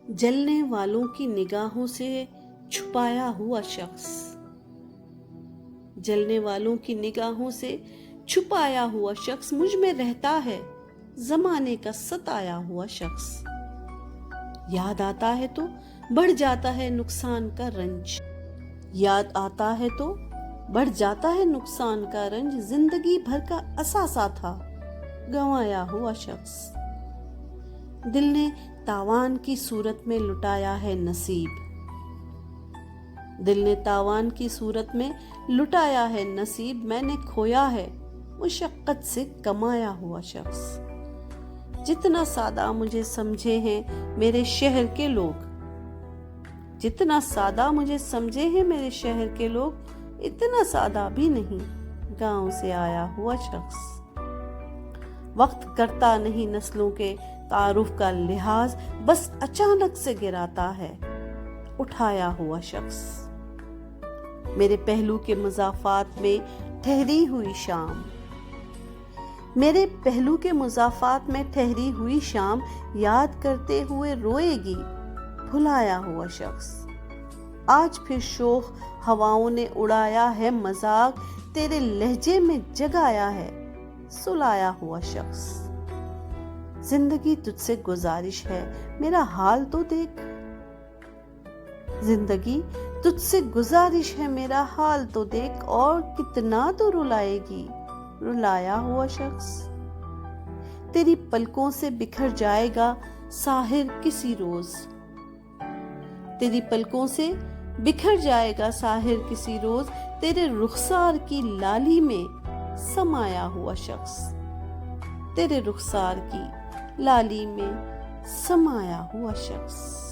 جلنے والوں کی نگاہوں سے چھپایا ہوا شخص، جلنے والوں کی نگاہوں سے چھپایا ہوا شخص مجھ میں رہتا ہے، زمانے کا ستایا ہوا شخص۔ یاد آتا ہے تو بڑھ جاتا ہے نقصان کا رنج، یاد آتا ہے تو بڑھ جاتا ہے نقصان کا رنج، زندگی بھر کا اثاثہ تھا گنوایا ہوا شخص۔ دل نے تاوان کی صورت میں لٹایا ہے نصیب، دل نے تاوان کی صورت میں لٹایا ہے نصیب، میں نے کھویا ہے مشقت سے کمایا ہوا شخص۔ جتنا سادہ مجھے سمجھے ہیں میرے شہر کے لوگ، جتنا سادہ مجھے سمجھے ہیں میرے شہر کے لوگ، اتنا سادہ بھی نہیں گاؤں سے آیا ہوا شخص۔ وقت کرتا نہیں نسلوں کے تعارف کا لحاظ، بس اچانک سے گراتا ہے اٹھایا ہوا شخص۔ میرے پہلو کے مضافات میں ٹھہری ہوئی شام، میرے پہلو کے مضافات میں ٹھہری ہوئی شام، یاد کرتے ہوئے روئے گی بھلایا ہوا شخص۔ آج پھر شوخ ہواؤں نے اڑایا ہے مذاق، تیرے لہجے میں جگایا ہے سلایا ہوا شخص۔ زندگی تجھ سے گزارش ہے میرا حال تو دیکھ، زندگی تجھ سے گزارش ہے میرا حال تو دیکھ، اور کتنا تو رلائے گی رلایا ہوا شخص۔ تیری پلکوں سے بکھر جائے گا ساحر کسی روز، تیری پلکوں سے بکھر جائے گا ساحر کسی روز، تیرے رخسار کی لالی میں سمایا ہوا شخص، تیرے رخسار کی لالی میں سمایا ہوا شخص۔